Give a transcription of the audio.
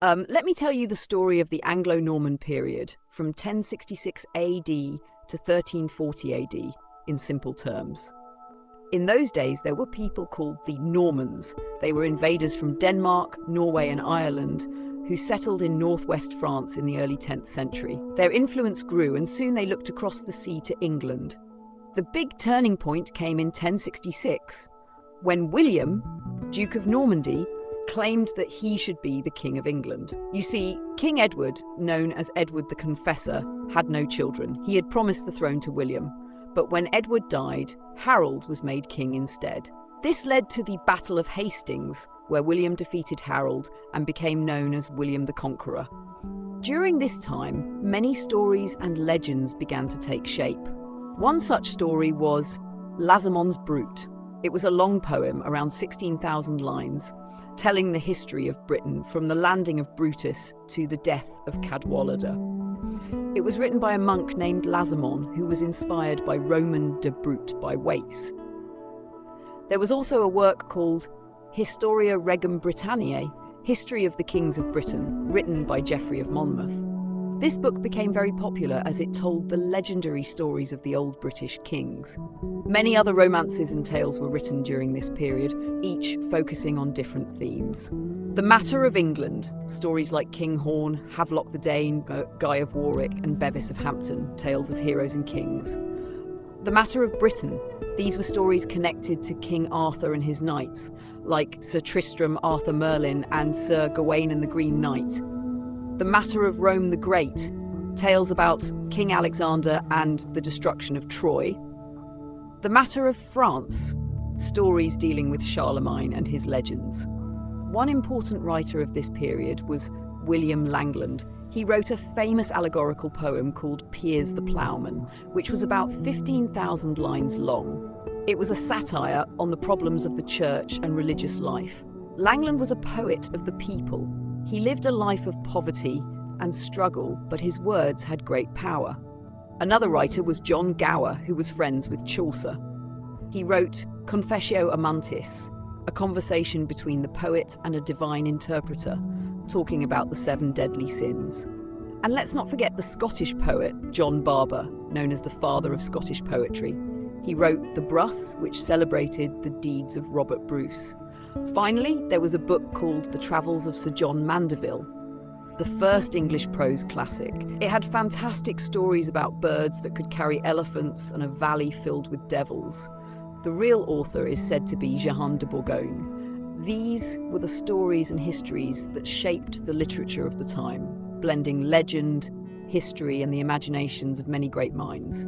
Let me tell you the story of the Anglo-Norman period from 1066 AD to 1340 AD in simple terms. In those days, there were people called the Normans. They were invaders from Denmark, Norway, and Ireland who settled in northwest France in the early 10th century. Their influence grew, and soon they looked across the sea to England. The big turning point came in 1066, when William, Duke of Normandy, claimed that he should be the King of England. You see, King Edward, known as Edward the Confessor, had no children. He had promised the throne to William, but when Edward died, Harold was made king instead. This led to the Battle of Hastings, where William defeated Harold and became known as William the Conqueror. During this time, many stories and legends began to take shape. One such story was Lazamon's Brut. It was a long poem, around 16,000 lines, telling the history of Britain from the landing of Brutus to the death of Cadwallader. It was written by a monk named Lazamon, who was inspired by Roman de Brut by Wace. There was also a work called Historia Regum Britanniae, History of the Kings of Britain, written by Geoffrey of Monmouth. This book became very popular as it told the legendary stories of the old British kings. Many other romances and tales were written during this period, each focusing on different themes. The Matter of England, stories like King Horn, Havelock the Dane, Guy of Warwick, and Bevis of Hampton, tales of heroes and kings. The Matter of Britain, these were stories connected to King Arthur and his knights, like Sir Tristram, Arthur Merlin, and Sir Gawain and the Green Knight. The Matter of Rome the Great, tales about King Alexander and the destruction of Troy. The Matter of France, stories dealing with Charlemagne and his legends. One important writer of this period was William Langland. He wrote a famous allegorical poem called Piers the Ploughman, which was about 15,000 lines long. It was a satire on the problems of the church and religious life. Langland was a poet of the people. He lived a life of poverty and struggle, but his words had great power. Another writer was John Gower, who was friends with Chaucer. He wrote Confessio Amantis, a conversation between the poet and a divine interpreter, talking about the 7 deadly sins. And let's not forget the Scottish poet, John Barber, known as the father of Scottish poetry. He wrote The Brus, which celebrated the deeds of Robert Bruce. Finally, there was a book called The Travels of Sir John Mandeville, the first English prose classic. It had fantastic stories about birds that could carry elephants and a valley filled with devils. The real author is said to be Jehan de Bourgogne. These were the stories and histories that shaped the literature of the time, blending legend, history, and the imaginations of many great minds.